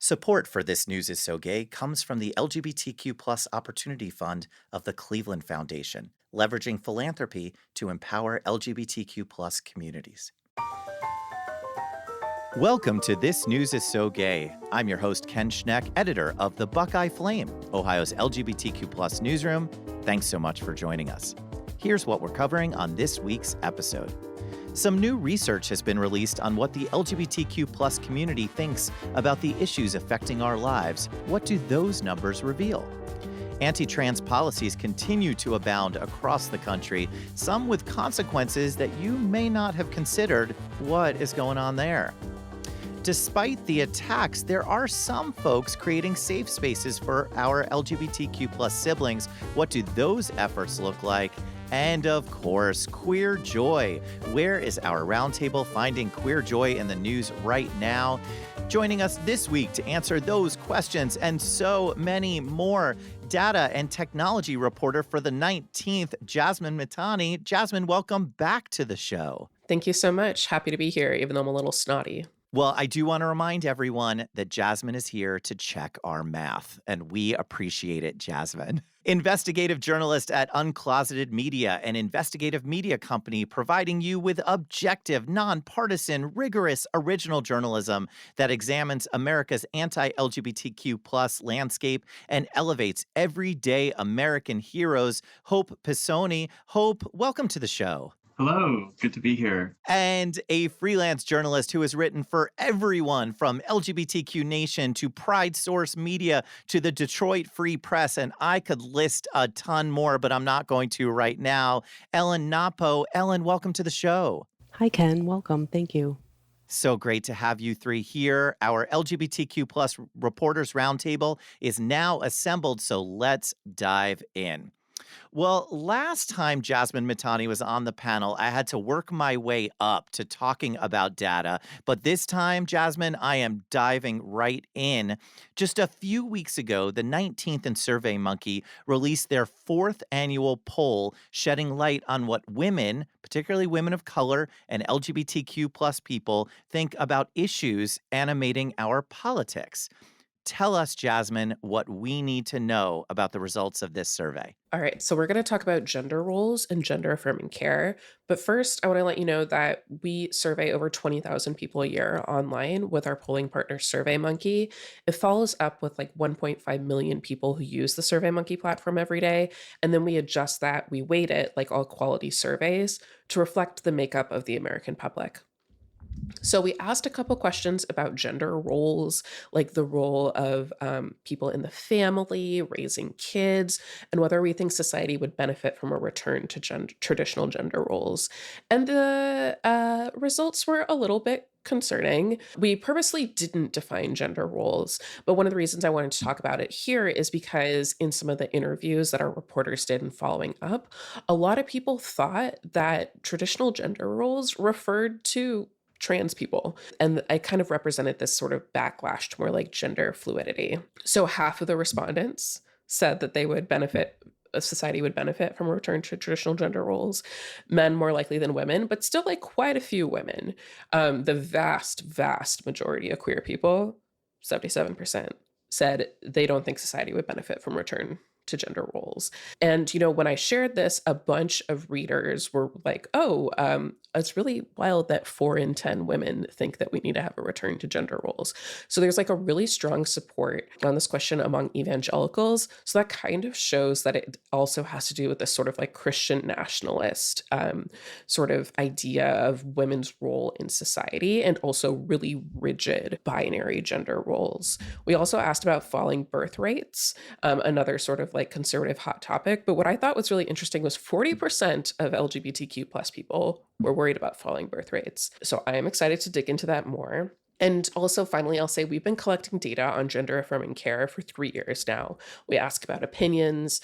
Support for This News is So Gay comes from the LGBTQ Opportunity Fund of the Cleveland Foundation, leveraging philanthropy to empower LGBTQ communities. Welcome to This News is So Gay. I'm your host, Ken Schneck, editor of the Buckeye Flame, Ohio's LGBTQ newsroom. Thanks so much for joining us. Here's what we're covering on this week's episode. Some new research has been released on what the LGBTQ community thinks about the issues affecting our lives. What do those numbers reveal? Anti-trans policies continue to abound across the country, some with consequences that you may not have considered. What is going on there? Despite the attacks, there are some folks creating safe spaces for our LGBTQ siblings. What do those efforts look like? And of course, queer joy. Where is our roundtable finding queer joy in the news right now? Joining us this week to answer those questions and so many more, data and technology reporter for the 19th, Jasmine Mithani. Jasmine, welcome back to the show. Thank you so much. Happy to be here, even though I'm a little snotty. Well, I do want to remind everyone that Jasmine is here to check our math, and we appreciate it, Jasmine. Investigative journalist at Uncloseted Media, an investigative media company providing you with objective, nonpartisan, rigorous, original journalism that examines America's anti-LGBTQ landscape and elevates everyday American heroes. Hope Pisoni. Hope, welcome to the show. Hello, good to be here. And a freelance journalist who has written for everyone from LGBTQ Nation to Pride Source Media to the Detroit Free Press. And I could list a ton more, but I'm not going to right now. Knoppow. Ellen, welcome to the show. Hi, Ken. Welcome. Thank you. So great to have you three here. Our LGBTQ Reporters Roundtable is now assembled, so let's dive in. Well, last time Jasmine Mithani was on the panel, I had to work my way up to talking about data. But this time, Jasmine, I am diving right in. Just a few weeks ago, the 19th and SurveyMonkey released their fourth annual poll, shedding light on what women, particularly women of color and LGBTQ people, think about issues animating our politics. Tell us, Jasmine, what we need to know about the results of this survey. All right, so we're going to talk about gender roles and gender affirming care. But first, I want to let you know that we survey over 20,000 people a year online with our polling partner SurveyMonkey. It follows up with like 1.5 million people who use the SurveyMonkey platform every day. And then we adjust that, we weight it like all quality surveys to reflect the makeup of the American public. So we asked a couple questions about gender roles, like the role of people in the family, raising kids, and whether we think society would benefit from a return to traditional gender roles. And the results were a little bit concerning. We purposely didn't define gender roles, but one of the reasons I wanted to talk about it here is because in some of the interviews that our reporters did in following up, a lot of people thought that traditional gender roles referred to trans people. And I kind of represented this sort of backlash to more like gender fluidity. So half of the respondents said that they would benefit, society would benefit from a return to traditional gender roles, men more likely than women, but still like quite a few women. The vast majority of queer people, 77%, said they don't think society would benefit from return to gender roles. And, you know, when I shared this, a bunch of readers were like, it's really wild that 4 in 10 women think that we need to have a return to gender roles. So there's like a really strong support on this question among evangelicals. So that kind of shows that it also has to do with this sort of like Christian nationalist sort of idea of women's role in society and also really rigid binary gender roles. We also asked about falling birth rates, another sort of like conservative hot topic. But what I thought was really interesting was 40% of LGBTQ people were worried about falling birth rates. So I am excited to dig into that more. And also, finally, I'll say we've been collecting data on gender affirming care for 3 years now. We ask about opinions.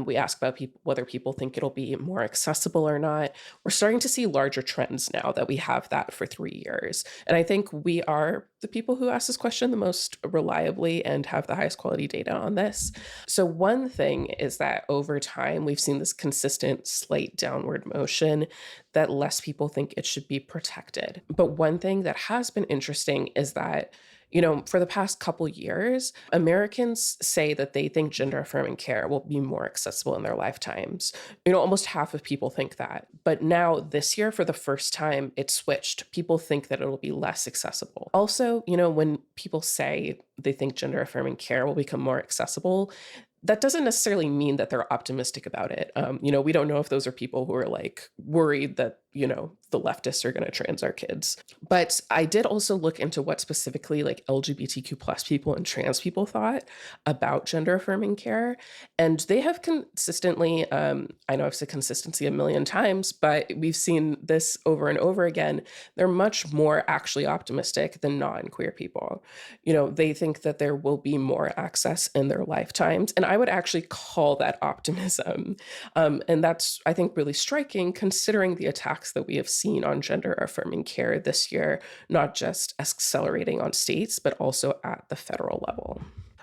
We ask about whether people think it'll be more accessible or not. We're starting to see larger trends now that we have that for 3 years. And I think we are the people who ask this question the most reliably and have the highest quality data on this. So one thing is that over time, we've seen this consistent slight downward motion that less people think it should be protected. But one thing that has been interesting is that For the past couple years, Americans say that they think gender affirming care will be more accessible in their lifetimes. Almost half of people think that. But now, this year, for the first time, it switched. People think that it'll be less accessible. Also, when people say they think gender affirming care will become more accessible, that doesn't necessarily mean that they're optimistic about it. We don't know if those are people who are like worried that, the leftists are going to trans our kids. But I did also look into what specifically like LGBTQ plus people and trans people thought about gender affirming care. And they have consistently, I know I've said consistency a million times, but we've seen this over and over again. They're much more actually optimistic than non-queer people. They think that there will be more access in their lifetimes. And I would actually call that optimism. And that's, I think, really striking considering the attacks that we have seen on gender affirming care this year, not just accelerating on states, but also at the federal level.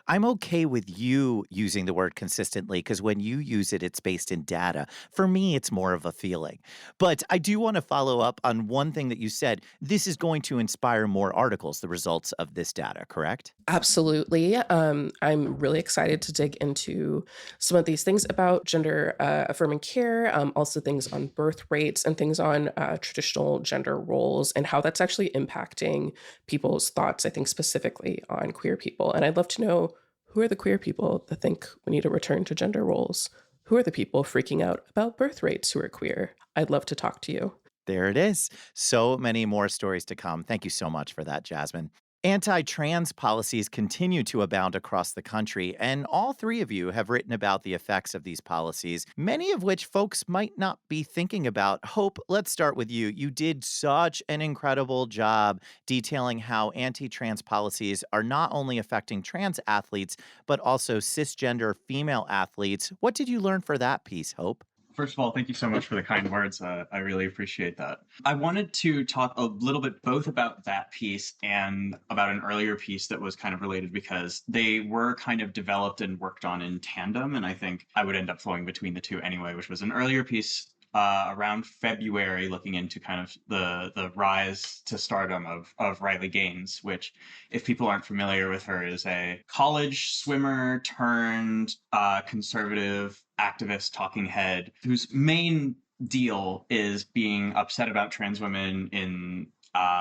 I'm okay with you using the word consistently because when you use it, it's based in data. For me, it's more of a feeling. But I do want to follow up on one thing that you said. This is going to inspire more articles, the results of this data, correct? Absolutely. I'm really excited to dig into some of these things about gender affirming care, also things on birth rates and things on traditional gender roles and how that's actually impacting people's thoughts, I think specifically on queer people. And I'd love to know, who are the queer people that think we need to return to gender roles? Who are the people freaking out about birth rates who are queer? I'd love to talk to you. There it is. So many more stories to come. Thank you so much for that, Jasmine. Anti-trans policies continue to abound across the country, and all three of you have written about the effects of these policies, many of which folks might not be thinking about. Hope, let's start with you. You did such an incredible job detailing how anti-trans policies are not only affecting trans athletes, but also cisgender female athletes. What did you learn for that piece, Hope? First of all, thank you so much for the kind words. I really appreciate that. I wanted to talk a little bit both about that piece and about an earlier piece that was kind of related because they were kind of developed and worked on in tandem. And I think I would end up flowing between the two anyway, which was an earlier piece around February, looking into kind of the rise to stardom of Riley Gaines, which, if people aren't familiar with her, is a college swimmer turned conservative activist talking head whose main deal is being upset about trans women in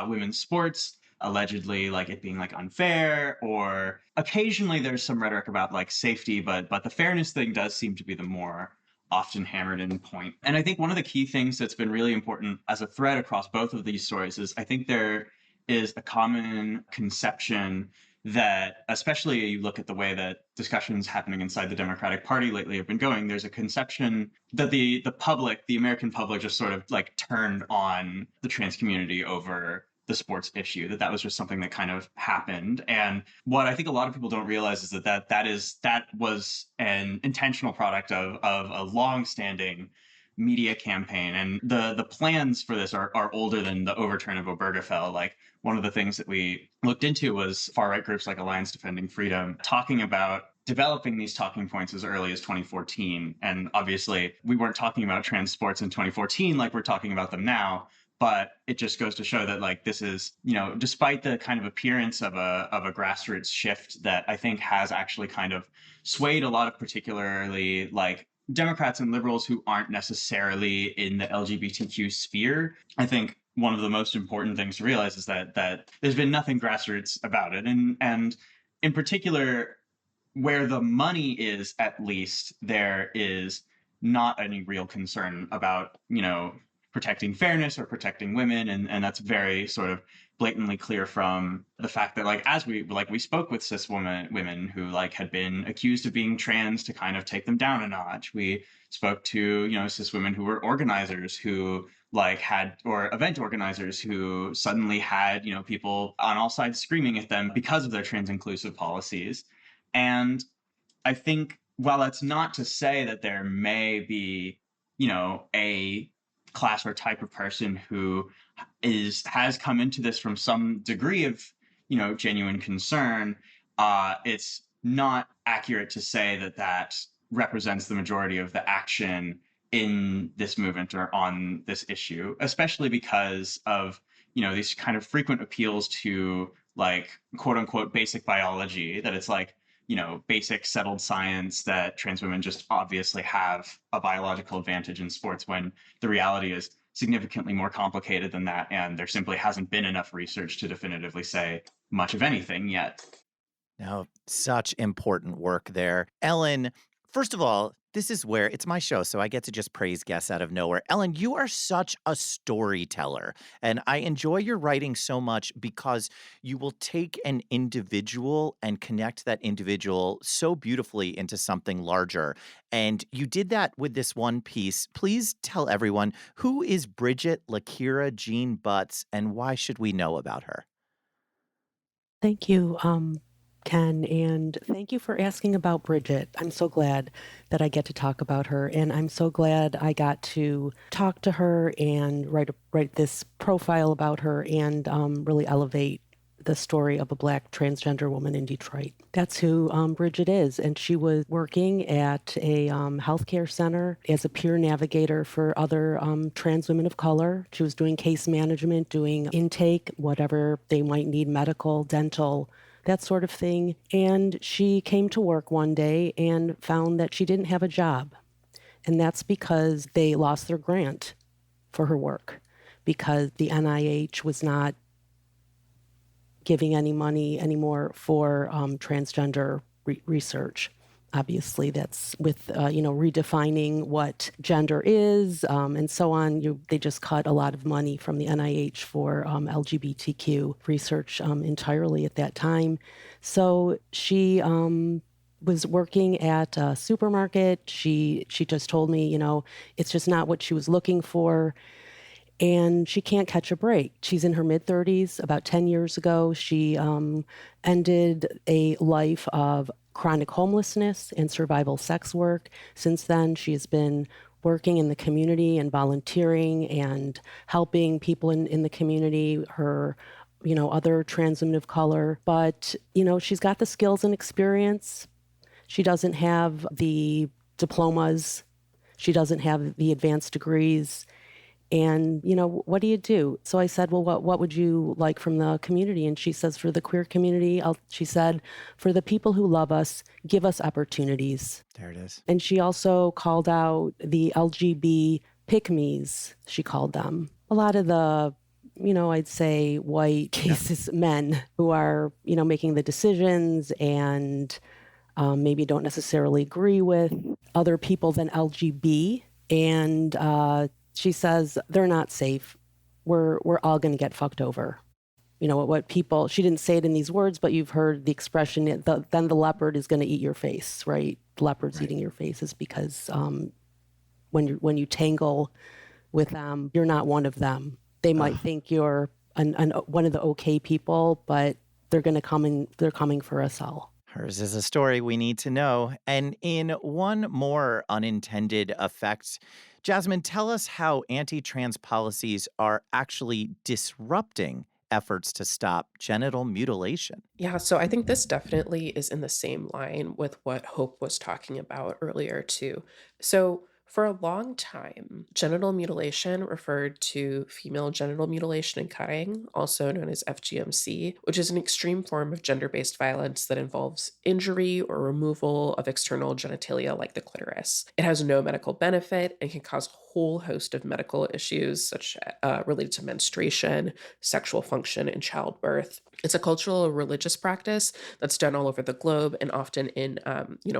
women's sports, allegedly like it being like unfair, or occasionally there's some rhetoric about like safety, but the fairness thing does seem to be the more often hammered in point. And I think one of the key things that's been really important as a thread across both of these stories is I think there is a common conception that, especially you look at the way that discussions happening inside the Democratic Party lately have been going, there's a conception that the public, the American public, just sort of like turned on the trans community over the sports issue, that was just something that kind of happened. And what I think a lot of people don't realize is that was an intentional product of a long-standing media campaign. And the plans for this are older than the overturn of Obergefell. Like, one of the things that we looked into was far-right groups like Alliance Defending Freedom talking about developing these talking points as early as 2014. And obviously, we weren't talking about trans sports in 2014 like we're talking about them now. But it just goes to show that, like, this is, despite the kind of appearance of a grassroots shift that I think has actually kind of swayed a lot of particularly like Democrats and liberals who aren't necessarily in the LGBTQ sphere, I think one of the most important things to realize is that there's been nothing grassroots about it. And in particular, where the money is, at least, there is not any real concern about, protecting fairness or protecting women. And that's very sort of blatantly clear from the fact that, like, as we spoke with cis women who like had been accused of being trans to kind of take them down a notch. We spoke to, cis women who were organizers who like had, or event organizers who suddenly had, people on all sides screaming at them because of their trans inclusive policies. And I think, while that's not to say that there may be, a class or type of person who has come into this from some degree of, genuine concern, it's not accurate to say that represents the majority of the action in this movement or on this issue, especially because of, these kind of frequent appeals to like quote unquote basic biology, that it's like, basic settled science that trans women just obviously have a biological advantage in sports, when the reality is significantly more complicated than that. And there simply hasn't been enough research to definitively say much of anything yet. Now, such important work there. Ellen, first of all, this is where it's my show, so I get to just praise guests out of nowhere. Ellen, you are such a storyteller, and I enjoy your writing so much because you will take an individual and connect that individual so beautifully into something larger. And you did that with this one piece. Please tell everyone, who is Bridget Lakira Jean Butts, and why should we know about her? Thank you, Ken, and thank you for asking about Bridget. I'm so glad that I get to talk about her, and I'm so glad I got to talk to her and write this profile about her and really elevate the story of a Black transgender woman in Detroit. That's who Bridget is. And she was working at a healthcare center as a peer navigator for other trans women of color. She was doing case management, doing intake, whatever they might need, medical, dental, that sort of thing. And she came to work one day and found that she didn't have a job. And that's because they lost their grant for her work, because the NIH was not giving any money anymore for transgender research. Obviously, that's with redefining what gender is and so on. They just cut a lot of money from the NIH for LGBTQ research entirely at that time. So she was working at a supermarket. She just told me, it's just not what she was looking for. And she can't catch a break. She's in her mid-30s. About 10 years ago, she ended a life of chronic homelessness and survival sex work. Since then, she has been working in the community and volunteering and helping people in the community, her, other trans women of color. But, she's got the skills and experience. She doesn't have the diplomas. She doesn't have the advanced degrees. And, what do you do? So I said, well, what would you like from the community? And she says, for the queer community, she said, for the people who love us, give us opportunities. There it is. And she also called out the LGB pick-me's, she called them. A lot of the, I'd say white cases, men who are, making the decisions and maybe don't necessarily agree with other people than LGB. And she says, they're not safe. We're all going to get fucked over. What people, she didn't say it in these words, but you've heard the expression, then the leopard is going to eat your face, right? The leopard's eating your face is because when you tangle with them, you're not one of them. They might think you're one of the okay people, but they're coming for us all. Hers is a story we need to know. And in one more unintended effect, Jasmine, tell us how anti-trans policies are actually disrupting efforts to stop genital mutilation. Yeah, so I think this definitely is in the same line with what Hope was talking about earlier, too. So, for a long time, genital mutilation referred to female genital mutilation and cutting, also known as FGMC, which is an extreme form of gender based violence that involves injury or removal of external genitalia like the clitoris. It has no medical benefit and can cause a whole host of medical issues, such related to menstruation, sexual function, and childbirth. It's a cultural or religious practice that's done all over the globe and often in,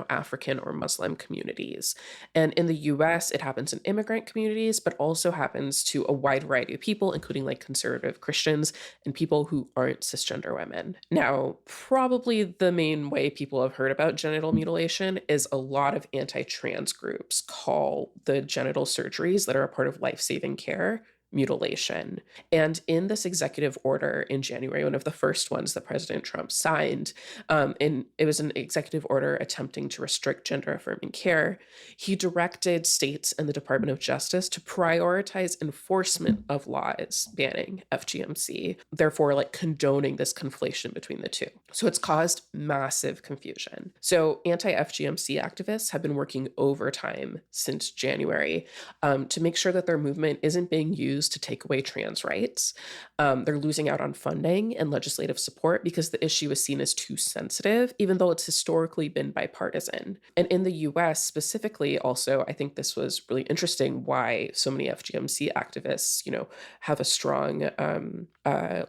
African or Muslim communities. And in the US, it happens in immigrant communities, but also happens to a wide variety of people, including like conservative Christians and people who aren't cisgender women. Now, probably the main way people have heard about genital mutilation is a lot of anti-trans groups call the genital surgeries that are a part of life-saving care mutilation. And in this executive order in January, one of the first ones that President Trump signed, and it was an executive order attempting to restrict gender affirming care, he directed states and the Department of Justice to prioritize enforcement of laws banning FGMC, therefore like condoning this conflation between the two. So it's caused massive confusion. So anti-FGMC activists have been working overtime since January to make sure that their movement isn't being used used to take away trans rights. They're losing out on funding and legislative support because the issue is seen as too sensitive, even though it's historically been bipartisan. And in the US specifically, also, I think this was really interesting why so many FGMC activists, have a strong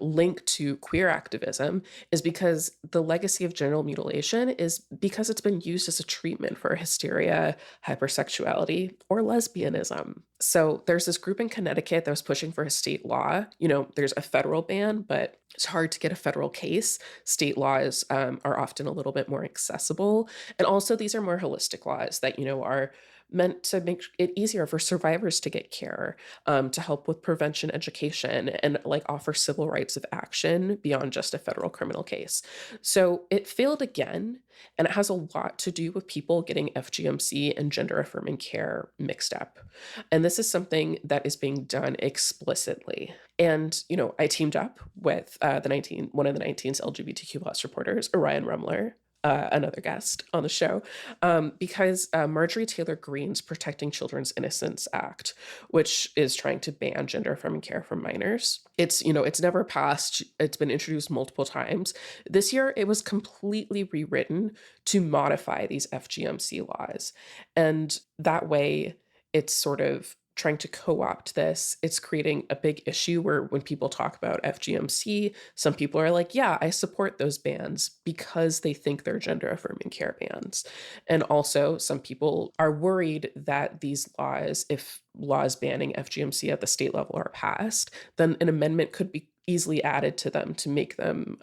link to queer activism, is because the legacy of genital mutilation is because it's been used as a treatment for hysteria, hypersexuality, or lesbianism. So there's this group in Connecticut that was pushing for a state law. There's a federal ban, but it's hard to get a federal case. State laws are often a little bit more accessible. And also, these are more holistic laws that, are meant to make it easier for survivors to get care, to help with prevention education, and like offer civil rights of action beyond just a federal criminal case. So it failed again, and it has a lot to do with people getting FGMC and gender affirming care mixed up. And this is something that is being done explicitly. And, I teamed up with one of the 19's LGBTQ plus reporters, Orion Rumler, another guest on the show, because Marjorie Taylor Greene's Protecting Children's Innocence Act, which is trying to ban gender affirming care for minors. It's never passed. It's been introduced multiple times. This year, it was completely rewritten to modify these FGMC laws. And that way, it's sort of trying to co-opt this. It's creating a big issue where when people talk about FGMC, some people are like, yeah, I support those bans because they think they're gender affirming care bans. And also some people are worried that these laws, if laws banning FGMC at the state level are passed, then an amendment could be easily added to them to make them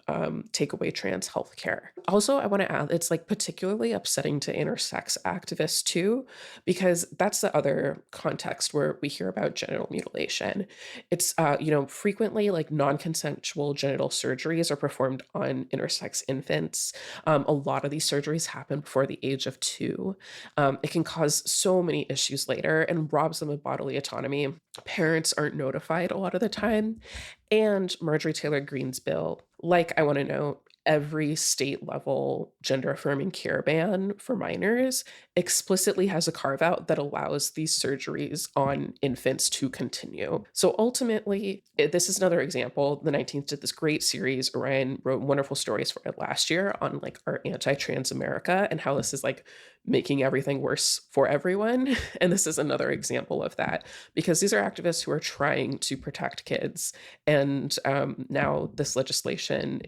take away trans health care. Also, I want to add, it's like particularly upsetting to intersex activists too, because that's the other context where we hear about genital mutilation. It's, frequently like non-consensual genital surgeries are performed on intersex infants. A lot of these surgeries happen before the age of 2. It can cause so many issues later and robs them of bodily autonomy. Parents aren't notified a lot of the time. And Marjorie Taylor Greene's bill, like I want to note, every state level gender affirming care ban for minors explicitly has a carve out that allows these surgeries on infants to continue. So ultimately, this is another example. The 19th did this great series. Orion wrote wonderful stories for it last year on like our anti-trans America and how this is like making everything worse for everyone. And this is another example of that, because these are activists who are trying to protect kids. And now this legislation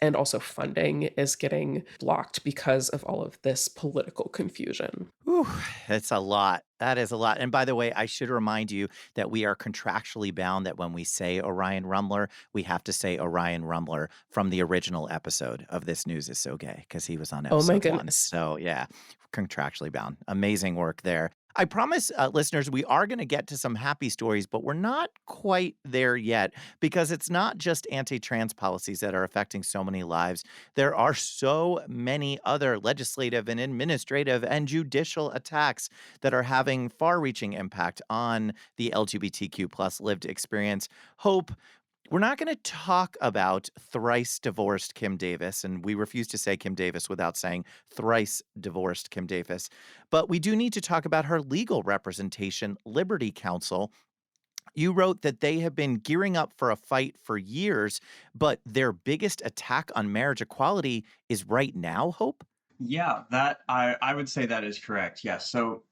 and also funding is getting blocked because of all of this political confusion. Whew, that's a lot. That is a lot. And by the way, I should remind you that we are contractually bound that when we say Orion Rumler, we have to say Orion Rumler from the original episode of This News is So Gay, because he was on Oh my episode 1. goodness. So yeah, contractually bound. Amazing work there. I promise listeners, we are going to get to some happy stories, but we're not quite there yet, because it's not just anti-trans policies that are affecting so many lives. There are so many other legislative and administrative and judicial attacks that are having far-reaching impact on the LGBTQ plus lived experience. Hope, we're not going to talk about thrice divorced Kim Davis, and we refuse to say Kim Davis without saying thrice divorced Kim Davis. But we do need to talk about her legal representation, Liberty Counsel. You wrote that they have been gearing up for a fight for years, but their biggest attack on marriage equality is right now, Hope? Yeah, that I would say that is correct. Yes. So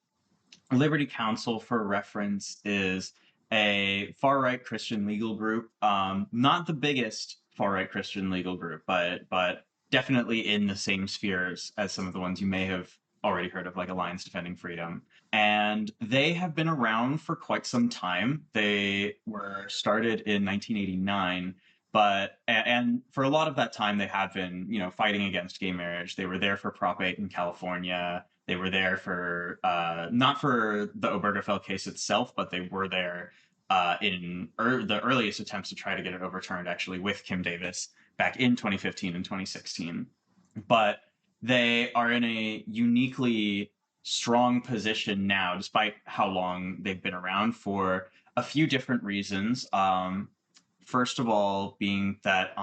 Liberty Counsel, for reference, is a far-right Christian legal group. Not the biggest far-right Christian legal group, but definitely in the same spheres as some of the ones you may have already heard of, like Alliance Defending Freedom. And they have been around for quite some time. They were started in 1989. And for a lot of that time, they have been, fighting against gay marriage. They were there for Prop 8 in California. They were there for not for the Obergefell case itself, but they were there in the earliest attempts to try to get it overturned, actually, with Kim Davis back in 2015 and 2016. But they are in a uniquely strong position now, despite how long they've been around, for a few different reasons. First of all, being that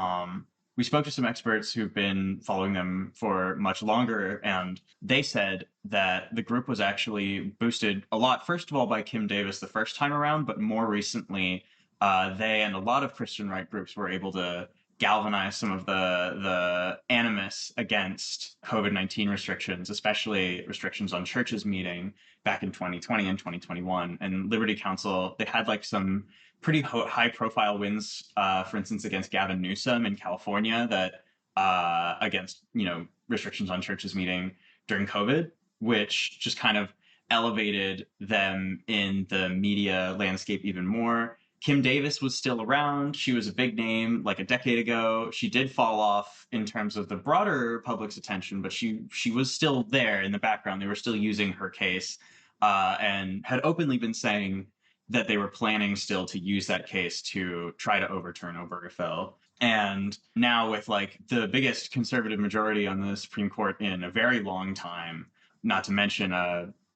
we spoke to some experts who've been following them for much longer, and they said that the group was actually boosted a lot, first of all, by Kim Davis the first time around, but more recently they and a lot of Christian right groups were able to galvanize some of the animus against COVID-19 restrictions, especially restrictions on churches meeting back in 2020 and 2021. And Liberty Counsel, they had like some pretty high profile wins, for instance, against Gavin Newsom in California that against, restrictions on churches meeting during COVID, which just kind of elevated them in the media landscape even more. Kim Davis was still around. She was a big name like a decade ago. She did fall off in terms of the broader public's attention, but she was still there in the background. They were still using her case and had openly been saying that they were planning still to use that case to try to overturn Obergefell. And now with like the biggest conservative majority on the Supreme Court in a very long time, not to mention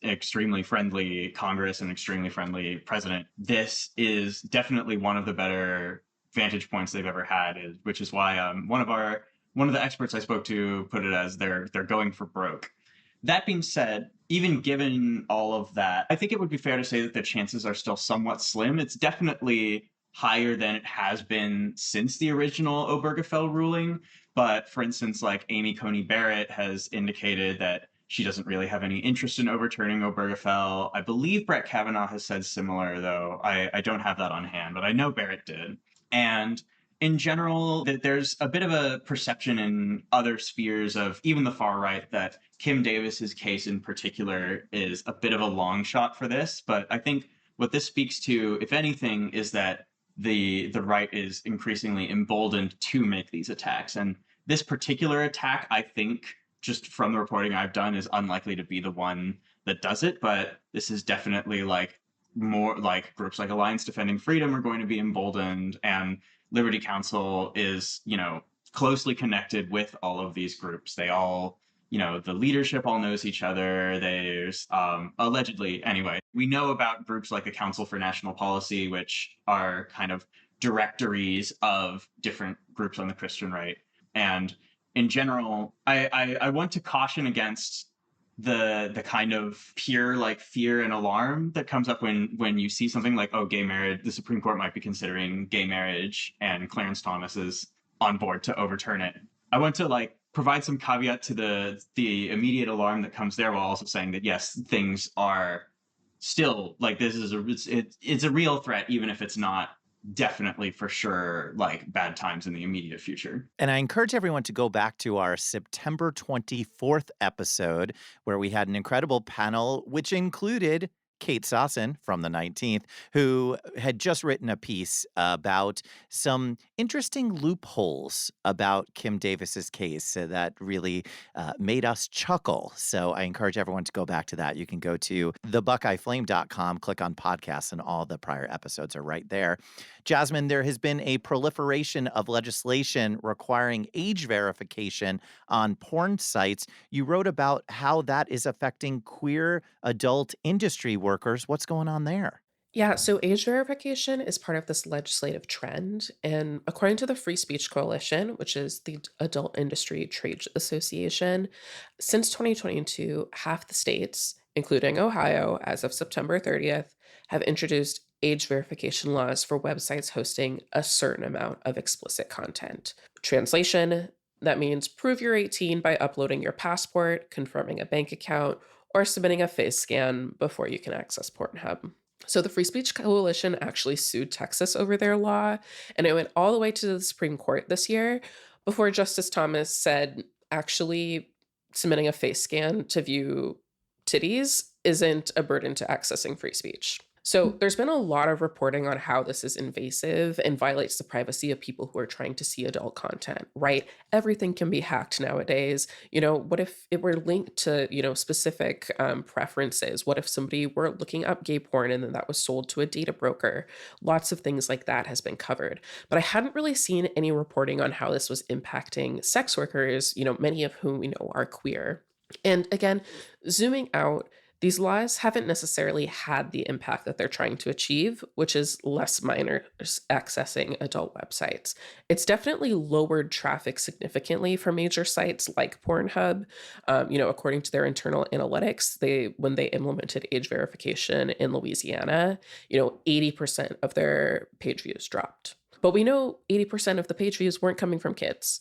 extremely friendly Congress and extremely friendly president, this is definitely one of the better vantage points they've ever had, which is why one of the experts I spoke to put it as they're going for broke. That being said, even given all of that, I think it would be fair to say that the chances are still somewhat slim. It's definitely higher than it has been since the original Obergefell ruling. But for instance, like Amy Coney Barrett has indicated that she doesn't really have any interest in overturning Obergefell. I believe Brett Kavanaugh has said similar, though. I don't have that on hand, but I know Barrett did. And in general, that there's a bit of a perception in other spheres of even the far right that Kim Davis's case in particular is a bit of a long shot for this. But I think what this speaks to, if anything, is that the right is increasingly emboldened to make these attacks. And this particular attack, I think, just from the reporting I've done, is unlikely to be the one that does it. But this is definitely like more like groups like Alliance Defending Freedom are going to be emboldened, and Liberty Counsel is, closely connected with all of these groups. They all, the leadership all knows each other. There's allegedly, anyway, we know about groups like the Council for National Policy, which are kind of directories of different groups on the Christian right. And in general, I want to caution against the kind of pure like fear and alarm that comes up when you see something like, oh, gay marriage, the Supreme Court might be considering gay marriage and Clarence Thomas is on board to overturn it. I want to like provide some caveat to the immediate alarm that comes there, while also saying that yes, things are still like, this is it's a real threat, even if it's not definitely for sure like bad times in the immediate future. And I encourage everyone to go back to our September 24th episode, where we had an incredible panel, which included Kate Sossin from the 19th, who had just written a piece about some interesting loopholes about Kim Davis's case that really made us chuckle. So I encourage everyone to go back to that. You can go to thebuckeyeflame.com, click on podcasts, and all the prior episodes are right there. Jasmine, there has been a proliferation of legislation requiring age verification on porn sites. You wrote about how that is affecting queer adult industry workers. What's going on there? Yeah, so age verification is part of this legislative trend. And according to the Free Speech Coalition, which is the Adult Industry Trade Association, since 2022, half the states, including Ohio, as of September 30th, have introduced age verification laws for websites hosting a certain amount of explicit content. Translation, that means prove you're 18 by uploading your passport, confirming a bank account, or submitting a face scan before you can access Pornhub. So the Free Speech Coalition actually sued Texas over their law, and it went all the way to the Supreme Court this year before Justice Thomas said, actually, submitting a face scan to view titties isn't a burden to accessing free speech. So there's been a lot of reporting on how this is invasive and violates the privacy of people who are trying to see adult content, right? Everything can be hacked nowadays. What if it were linked to, specific preferences? What if somebody were looking up gay porn and then that was sold to a data broker? Lots of things like that has been covered. But I hadn't really seen any reporting on how this was impacting sex workers, many of whom we know are queer. And again, zooming out, These laws haven't necessarily had the impact that they're trying to achieve, which is less minors accessing adult websites. It's definitely lowered traffic significantly for major sites like Pornhub. According to their internal analytics, when they implemented age verification in Louisiana, 80% of their page views dropped. But we know 80% of the page views weren't coming from kids.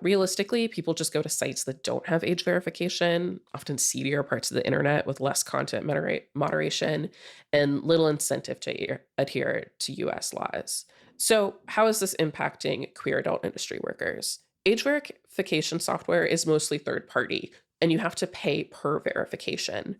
Realistically, people just go to sites that don't have age verification, often seedier parts of the internet with less content moderation and little incentive to adhere to US laws. So, how is this impacting queer adult industry workers? Age verification software is mostly third party, and you have to pay per verification.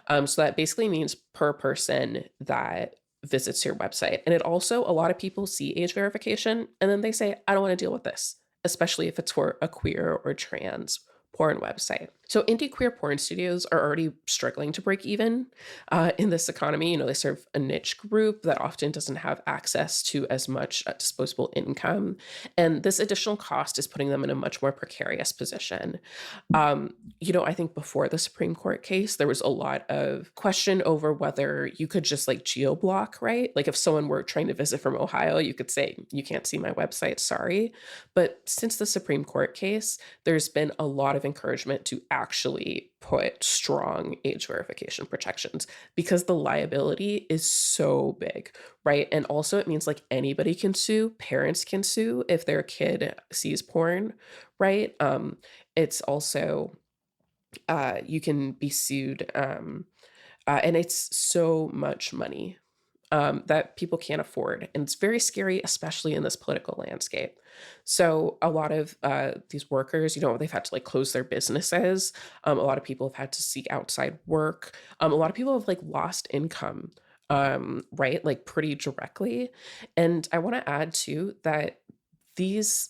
So, that basically means per person that visits your website. And it also, a lot of people see age verification and then they say, I don't want to deal with this, especially if it's for a queer or trans porn website. So indie queer porn studios are already struggling to break even in this economy. They serve a niche group that often doesn't have access to as much disposable income. And this additional cost is putting them in a much more precarious position. I think before the Supreme Court case, there was a lot of question over whether you could just like geo-block, right? Like if someone were trying to visit from Ohio, you could say, you can't see my website, sorry. But since the Supreme Court case, there's been a lot of encouragement to actually put strong age verification protections because the liability is so big, right? And also it means like anybody can sue, parents can sue if their kid sees porn, right? It's also you can be sued, and it's so much money that people can't afford. And it's very scary, especially in this political landscape. So a lot of these workers, they've had to like close their businesses. A lot of people have had to seek outside work. A lot of people have like lost income, right? Like pretty directly. And I want to add too that these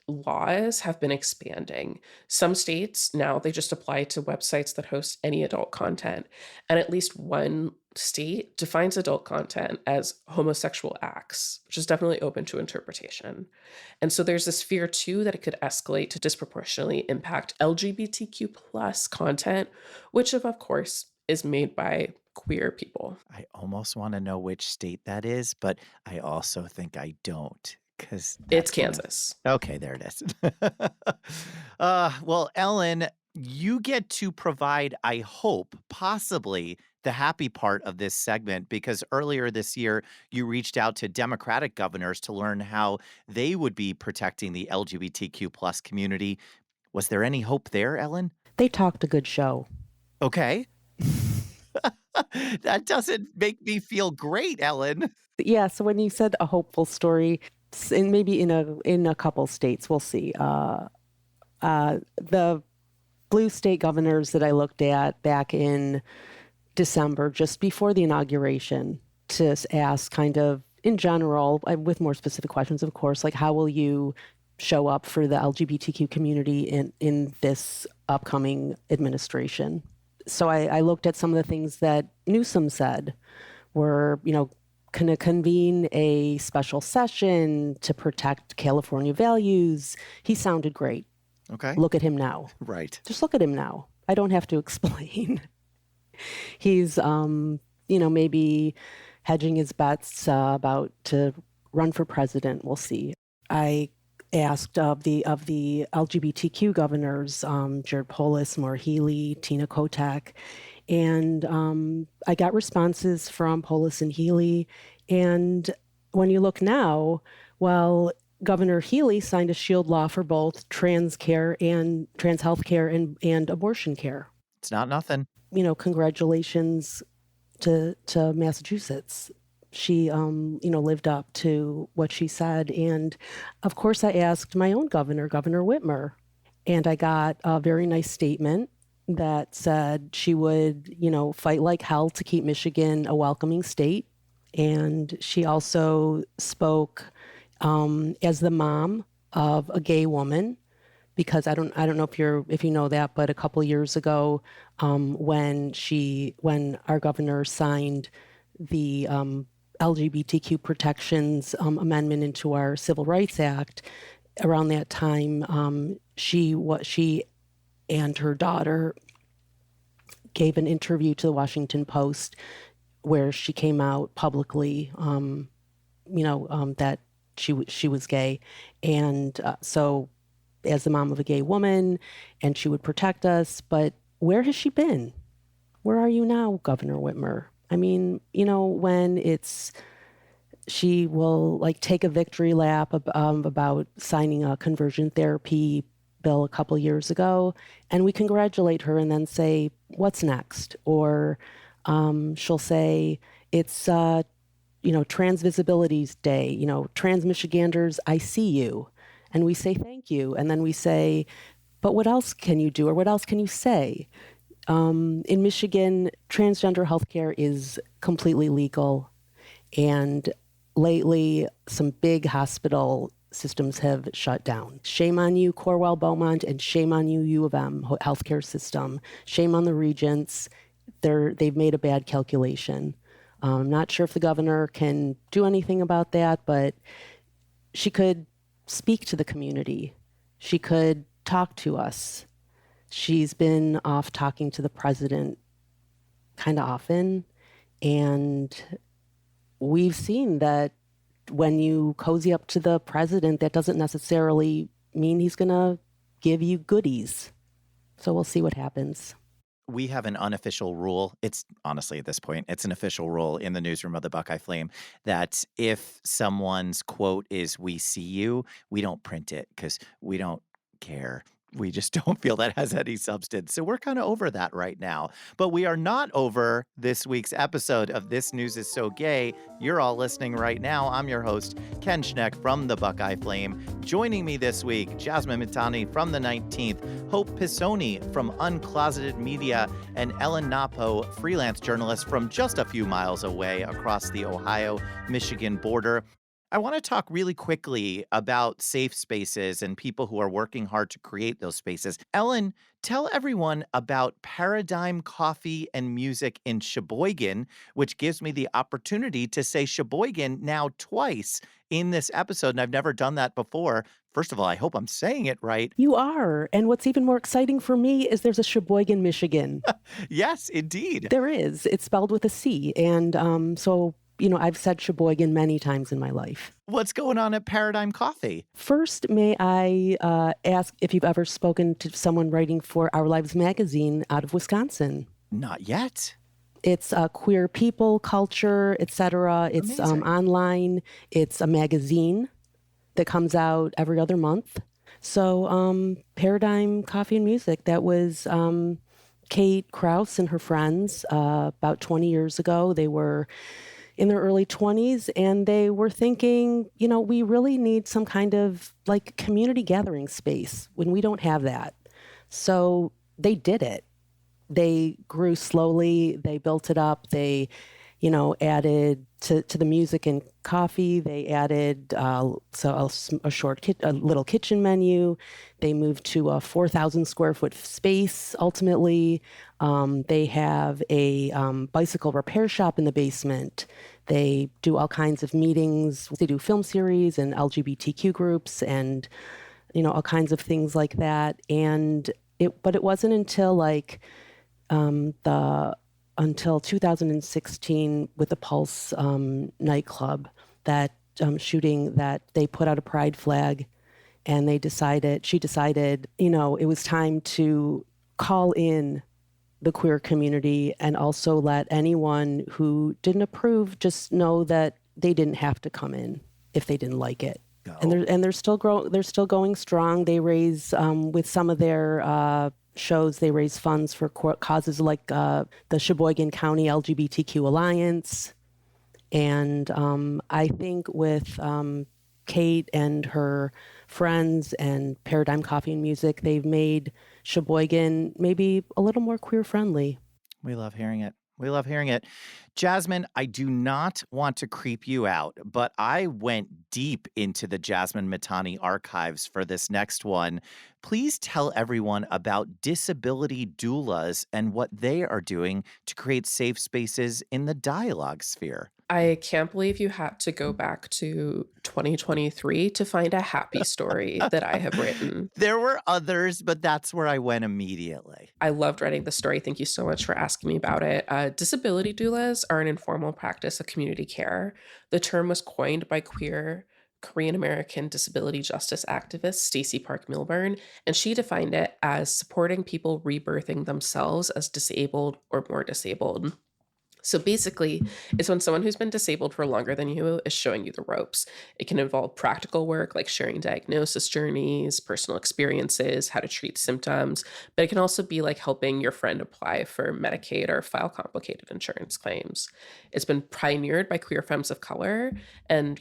laws have been expanding. Some states now they just apply to websites that host any adult content. And at least one state defines adult content as homosexual acts, which is definitely open to interpretation. And so there's this fear too that it could escalate to disproportionately impact LGBTQ plus content, which of course is made by queer people. I almost want to know which state that is, but I also think I don't because It's Kansas. Okay, there it is. Well, Ellen, you get to provide, I hope, possibly the happy part of this segment because earlier this year, you reached out to Democratic governors to learn how they would be protecting the LGBTQ plus community. Was there any hope there, Ellen? They talked a good show. Okay. That doesn't make me feel great, Ellen. Yeah, so when you said a hopeful story, and maybe in a couple states, we'll see. The blue state governors that I looked at back in December, just before the inauguration, to ask kind of in general, with more specific questions, of course, like how will you show up for the LGBTQ community in this upcoming administration? So I looked at some of the things that Newsom said were, going to convene a special session to protect California values. He sounded great. Okay. Look at him now. Right. Just look at him now. I don't have to explain. He's, maybe hedging his bets about to run for president. We'll see. I asked of the LGBTQ governors, Jared Polis, Maura Healey, Tina Kotek, and I got responses from Polis and Healey. And when you look now, well, Governor Healey signed a shield law for both trans care and trans health care and abortion care. It's not nothing. Congratulations to Massachusetts. She, lived up to what she said. And of course, I asked my own governor, Governor Whitmer, and I got a very nice statement that said she would, fight like hell to keep Michigan a welcoming state. And she also spoke as the mom of a gay woman, because I don't know if you know that, but a couple of years ago, when our governor signed the LGBTQ protections amendment into our Civil Rights Act, around that time, she and her daughter gave an interview to the Washington Post where she came out publicly, that she was gay. And so as the mom of a gay woman, and she would protect us. But where has she been? Where are you now, Governor Whitmer? I mean, when she will like take a victory lap about signing a conversion therapy bill a couple years ago, and we congratulate her and then say, what's next? Or she'll say, it's Trans Visibilities Day, trans Michiganders, I see you. And we say thank you. And then we say, but what else can you do, or what else can you say? In Michigan, transgender healthcare is completely legal. And lately, some big hospital systems have shut down. Shame on you, Cornwall Beaumont, and shame on you, U of M healthcare system. Shame on the regents. They've made a bad calculation. I'm not sure if the governor can do anything about that, but she could speak to the community. She could talk to us. She's been off talking to the president kind of often, and we've seen that when you cozy up to the president, that doesn't necessarily mean he's going to give you goodies. So we'll see what happens. We have an unofficial rule. It's honestly at this point, it's an official rule in the newsroom of the Buckeye Flame that if someone's quote is "we see you," we don't print it because we don't care. We just don't feel that has any substance. So we're kind of over that right now. But we are not over this week's episode of This News is So Gay. You're all listening right now. I'm your host, Ken Schneck from the Buckeye Flame. Joining me this week, Jasmine Mithani from the 19th, Hope Pisoni from Uncloseted Media, and Ellen Knoppow, freelance journalist from just a few miles away across the Ohio-Michigan border. I want to talk really quickly about safe spaces and people who are working hard to create those spaces. Ellen, tell everyone about Paradigm Coffee and Music in Sheboygan, which gives me the opportunity to say Sheboygan now twice in this episode, and I've never done that before. First of all, I hope I'm saying it right. You are. And what's even more exciting for me is there's a Sheboygan, Michigan. Yes, indeed. There is. It's spelled with a C. And so I've said Sheboygan many times in my life. What's going on at Paradigm Coffee? First, may I ask if you've ever spoken to someone writing for Our Lives magazine out of Wisconsin? Not yet. It's queer people, culture, etc. It's online. It's a magazine that comes out every other month. So Paradigm Coffee and Music, that was Kate Krause and her friends about 20 years ago. They were in their early 20s, and they were thinking, we really need some kind of like community gathering space when we don't have that. So they did it. They grew slowly. They built it up. They, added to the music and coffee. They added a little kitchen menu. They moved to a 4,000 square foot space. Ultimately, they have a bicycle repair shop in the basement. They do all kinds of meetings. They do film series and LGBTQ groups and, all kinds of things like that. But it wasn't until until 2016 with the Pulse nightclub shooting that they put out a pride flag, and she decided, it was time to call in the queer community and also let anyone who didn't approve just know that they didn't have to come in if they didn't like it. Go. And they're still going strong. They raise with some of their shows, they raise funds for causes like the Sheboygan County LGBTQ Alliance. And I think with Kate and her friends and Paradigm Coffee and Music, they've made Sheboygan maybe a little more queer friendly. We love hearing it. We love hearing it. Jasmine, I do not want to creep you out, but I went deep into the Jasmine Mithani archives for this next one. please tell everyone about disability doulas and what they are doing to create safe spaces in the dialogue sphere. I can't believe you had to go back to 2023 to find a happy story that I have written. There were others, but that's where I went immediately. I loved writing the story. Thank you so much for asking me about it. Disability doulas are an informal practice of community care. The term was coined by queer Korean American disability justice activist Stacey Park Milburn, and she defined it as supporting people rebirthing themselves as disabled or more disabled. So basically, it's when someone who's been disabled for longer than you is showing you the ropes. It can involve practical work like sharing diagnosis journeys, personal experiences, how to treat symptoms, but it can also be like helping your friend apply for Medicaid or file complicated insurance claims. It's been pioneered by queer femmes of color, and,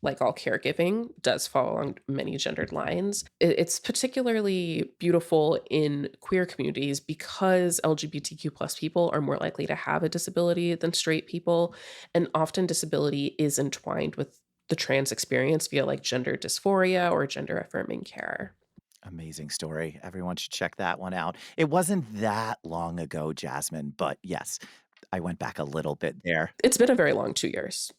like all caregiving, does fall along many gendered lines. It's particularly beautiful in queer communities because LGBTQ plus people are more likely to have a disability than straight people, and often disability is entwined with the trans experience via like gender dysphoria or gender affirming care. Amazing story. Everyone should check that one out. It wasn't that long ago, Jasmine, but yes, I went back a little bit there. It's been a very long 2 years.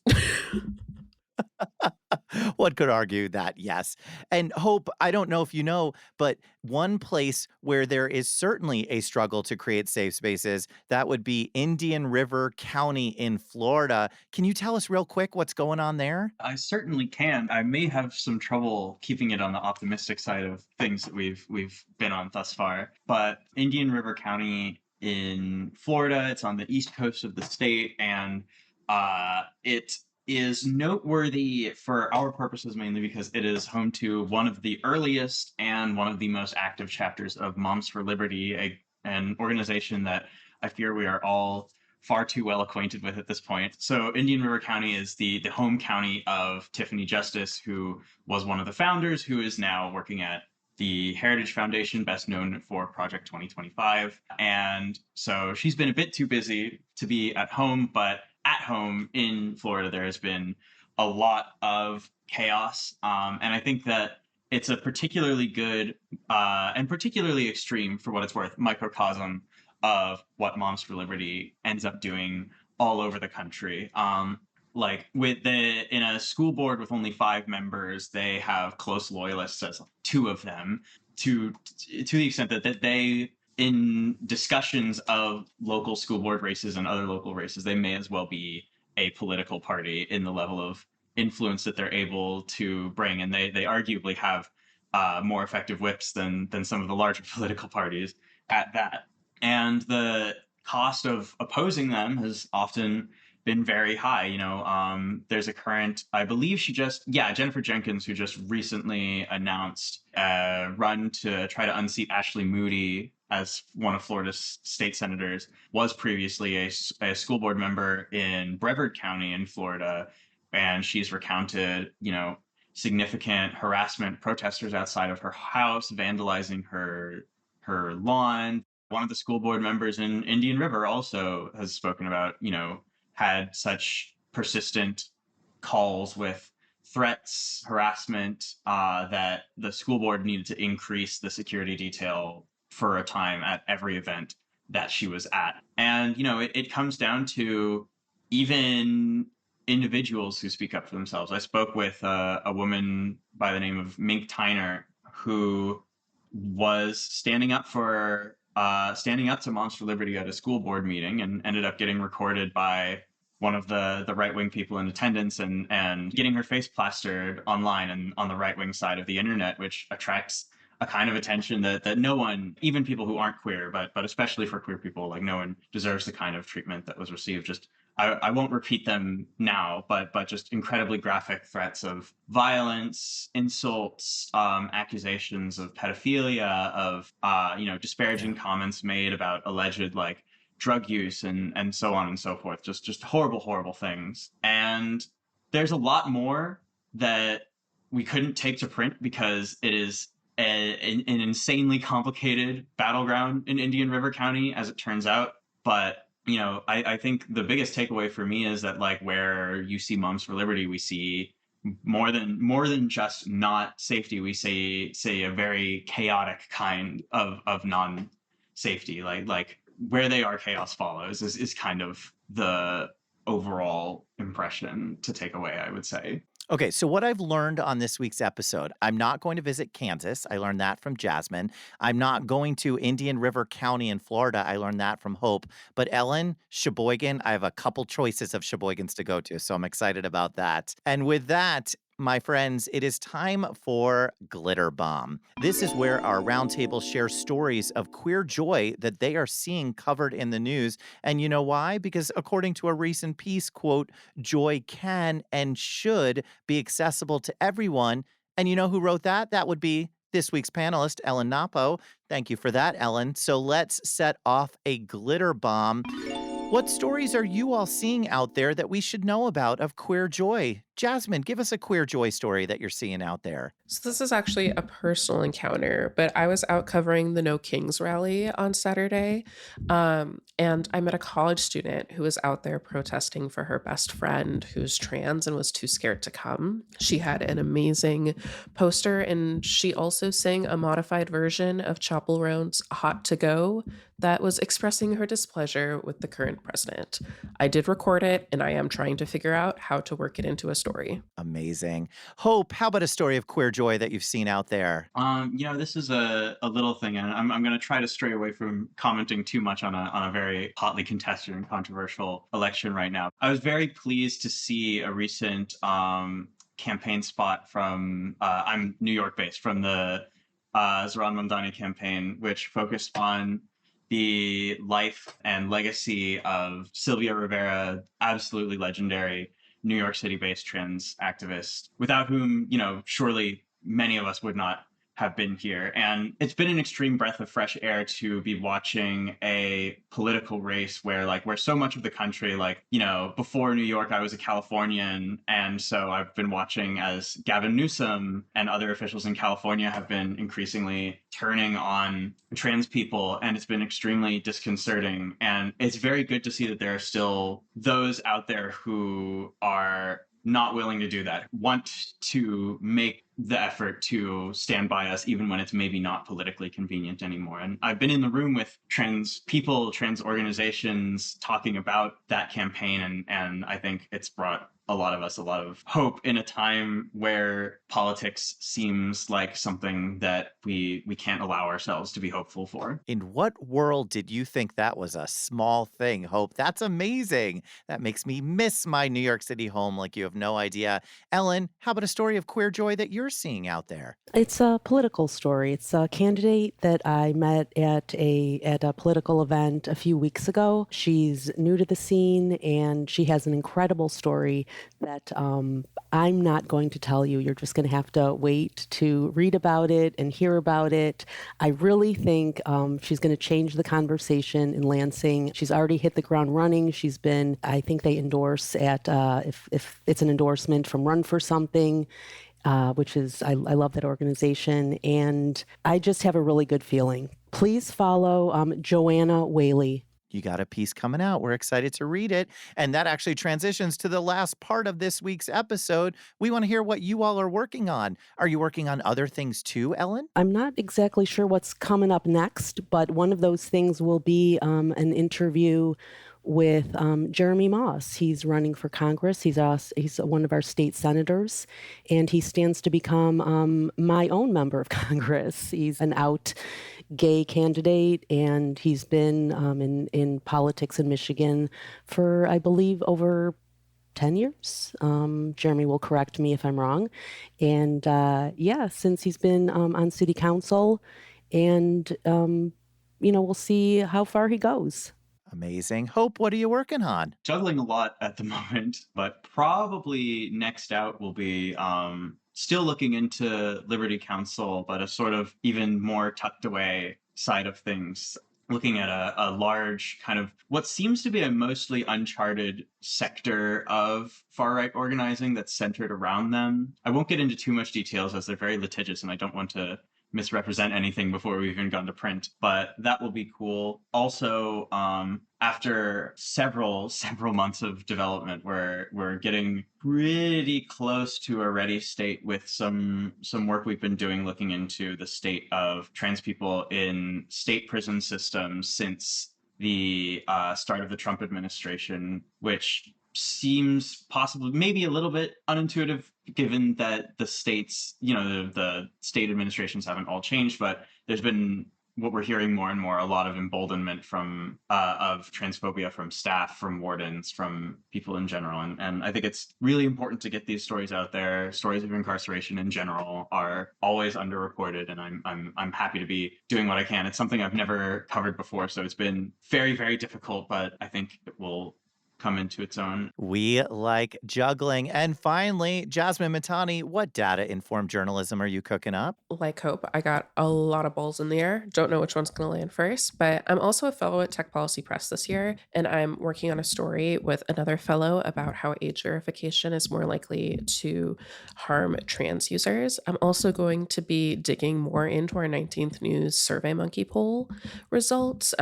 One could argue that, yes. And Hope, I don't know if you know, but one place where there is certainly a struggle to create safe spaces, that would be Indian River County in Florida. Can you tell us real quick what's going on there? I certainly can. I may have some trouble keeping it on the optimistic side of things that we've been on thus far. But Indian River County in Florida, it's on the east coast of the state, and it is noteworthy for our purposes mainly because it is home to one of the earliest and one of the most active chapters of Moms for Liberty, an organization that I fear we are all far too well acquainted with at this point. So Indian River County is the home county of Tiffany Justice, who was one of the founders, who is now working at the Heritage Foundation, best known for Project 2025. And so she's been a bit too busy to be at home, but at home in Florida, there has been a lot of chaos. And I think that it's a particularly good and particularly extreme, for what it's worth, microcosm of what Moms for Liberty ends up doing all over the country. Like in a school board with only 5 members, they have close loyalists as 2 of them, to the extent that they, in discussions of local school board races and other local races, they may as well be a political party in the level of influence that they're able to bring. And they arguably have more effective whips than some of the larger political parties at that. And the cost of opposing them has often been very high. There's a current, I believe Jennifer Jenkins, who just recently announced a run to try to unseat Ashley Moody as one of Florida's state senators, was previously a school board member in Brevard County in Florida. And she's recounted, significant harassment, protesters outside of her house, vandalizing her lawn. One of the school board members in Indian River also has spoken about, had such persistent calls with threats, harassment, that the school board needed to increase the security detail for a time at every event that she was at. And, it comes down to even individuals who speak up for themselves. I spoke with a woman by the name of Mink Tyner, who was standing up to Moms for Liberty at a school board meeting, and ended up getting recorded by one of the right-wing people in attendance, and getting her face plastered online and on the right-wing side of the internet, which attracts a kind of attention that no one, even people who aren't queer, but especially for queer people, like, no one deserves the kind of treatment that was received. Just I won't repeat them now, but just incredibly graphic threats of violence, insults, accusations of pedophilia, of disparaging comments made about alleged drug use and so on and so forth. Just horrible things. And there's a lot more that we couldn't take to print because it is an insanely complicated battleground in Indian River County, as it turns out. But I think the biggest takeaway for me is that, where you see Moms for Liberty, we see more than just not safety. We say a very chaotic kind of non-safety, like where they are, chaos follows is kind of the overall impression to take away, I would say. Okay, so what I've learned on this week's episode, I'm not going to visit Kansas. I learned that from Jasmine. I'm not going to Indian River County in Florida. I learned that from Hope. But Ellen, Sheboygan, I have a couple choices of Sheboygans to go to, so I'm excited about that. And with that, my friends, it is time for Glitter Bomb. This is where our roundtable shares stories of queer joy that they are seeing covered in the news. And you know why? Because according to a recent piece, quote, joy can and should be accessible to everyone. And you know who wrote that? That would be this week's panelist, Ellen Knoppow. Thank you for that, Ellen. So let's set off a glitter bomb. What stories are you all seeing out there that we should know about of queer joy? Jasmine, give us a queer joy story that you're seeing out there. So this is actually a personal encounter, but I was out covering the No Kings rally on Saturday, and I met a college student who was out there protesting for her best friend who's trans and was too scared to come. She had an amazing poster, and she also sang a modified version of Chappell Roan's Hot to Go that was expressing her displeasure with the current president. I did record it, and I am trying to figure out how to work it into a story. Amazing. Hope, how about a story of queer joy that you've seen out there? This is a little thing, and I'm going to try to stray away from commenting too much on a very hotly contested and controversial election right now. I was very pleased to see a recent campaign spot from, I'm New York based, from the Zoran Mamdani campaign, which focused on the life and legacy of Sylvia Rivera, absolutely legendary New York City-based trans activist, without whom, surely many of us would not have been here. And it's been an extreme breath of fresh air to be watching a political race where so much of the country, before New York, I was a Californian. And so I've been watching as Gavin Newsom and other officials in California have been increasingly turning on trans people. And it's been extremely disconcerting. And it's very good to see that there are still those out there who are not willing to do that, want to make the effort to stand by us even when it's maybe not politically convenient anymore. And I've been in the room with trans people, trans organizations talking about that campaign, and I think it's brought a lot of us a lot of hope in a time where politics seems like something that we can't allow ourselves to be hopeful for. In what world did you think that was a small thing, Hope? That's amazing. That makes me miss my New York City home like you have no idea. Ellen, how about a story of queer joy that you're seeing out there? It's a political story. It's a candidate that I met at a political event a few weeks ago. She's new to the scene, and she has an incredible story that I'm not going to tell you. You're just going to have to wait to read about it and hear about it. I really think she's going to change the conversation in Lansing. She's already hit the ground running. She's been, I think they endorse at, if it's an endorsement from Run for Something, which is, I love that organization. And I just have a really good feeling. Please follow Joanna Whaley. You got a piece coming out. We're excited to read it. And that actually transitions to the last part of this week's episode. We want to hear what you all are working on. Are you working on other things too, Ellen? I'm not exactly sure what's coming up next, but one of those things will be an interview with Jeremy Moss. He's running for Congress. He's one of our state senators, and he stands to become my own member of Congress. He's an out gay candidate, and he's been in politics in Michigan for, I believe, over 10 years. Jeremy will correct me if I'm wrong. And since he's been on city council, and we'll see how far he goes. Amazing. Hope, what are you working on? Juggling a lot at the moment, but probably next out will be still looking into Liberty Council, but a sort of even more tucked away side of things, looking at a large kind of what seems to be a mostly uncharted sector of far-right organizing that's centered around them. I won't get into too much details as they're very litigious and I don't want to misrepresent anything before we've even gone to print, but that will be cool. Also, after several months of development, we're getting pretty close to a ready state with some work we've been doing looking into the state of trans people in state prison systems since the start of the Trump administration, which seems possibly maybe a little bit unintuitive given that the states, the state administrations haven't all changed, but there's been, what we're hearing more and more, a lot of emboldenment from of transphobia from staff, from wardens, from people in general. And I think it's really important to get these stories out there. Stories of incarceration in general are always underreported, and I'm happy to be doing what I can. It's something I've never covered before, so it's been very, very difficult, but I think it will come into its own. We like juggling. And finally, Jasmine, Mithani, what data-informed journalism are you cooking up? Like Hope, I got a lot of balls in the air. Don't know which one's going to land first, but I'm also a fellow at Tech Policy Press this year, and I'm working on a story with another fellow about how age verification is more likely to harm trans users. I'm also going to be digging more into our 19th News SurveyMonkey poll results.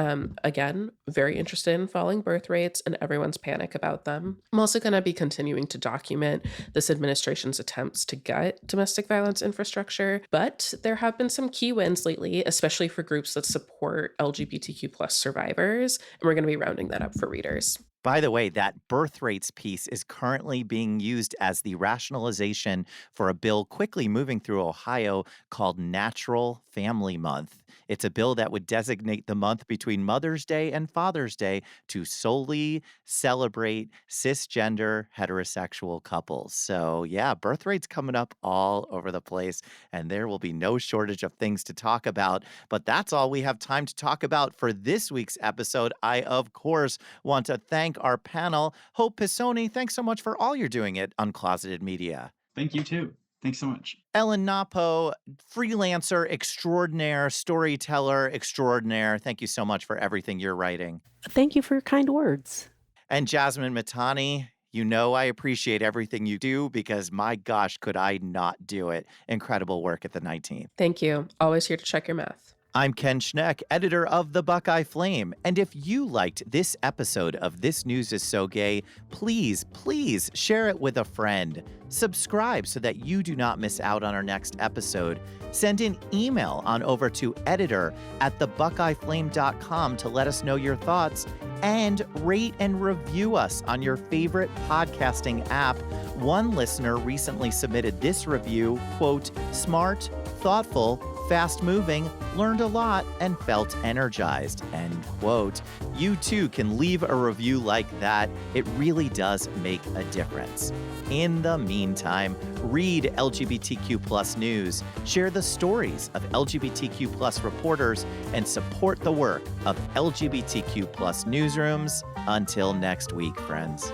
Again, very interested in falling birth rates and everyone's panic about them. I'm also going to be continuing to document this administration's attempts to gut domestic violence infrastructure, but there have been some key wins lately, especially for groups that support LGBTQ plus survivors, and we're going to be rounding that up for readers. By the way, that birth rates piece is currently being used as the rationalization for a bill quickly moving through Ohio called Natural Family Month. It's a bill that would designate the month between Mother's Day and Father's Day to solely celebrate cisgender heterosexual couples. So yeah, birth rates coming up all over the place, and there will be no shortage of things to talk about. But that's all we have time to talk about for this week's episode. I, of course, want to thank our panel. Hope Pisoni, thanks so much for all you're doing at Uncloseted Media. Thank you too. Thanks so much. Ellen Knoppow, freelancer extraordinaire, storyteller extraordinaire. Thank you so much for everything you're writing. Thank you for your kind words. And Jasmine Mithani, you know I appreciate everything you do because my gosh, could I not do it. Incredible work at the 19th. Thank you. Always here to check your math. I'm Ken Schneck, editor of the Buckeye Flame. And if you liked this episode of This News is So Gay, please share it with a friend. Subscribe so that you do not miss out on our next episode. Send an email on over to editor@thebuckeyeflame.com to let us know your thoughts. And rate and review us on your favorite podcasting app. One listener recently submitted this review, quote, "Smart, thoughtful, fast-moving, learned a lot, and felt energized," end quote. You too can leave a review like that. It really does make a difference. In the meantime, read LGBTQ plus news, share the stories of LGBTQ plus reporters, and support the work of LGBTQ plus newsrooms. Until next week, friends.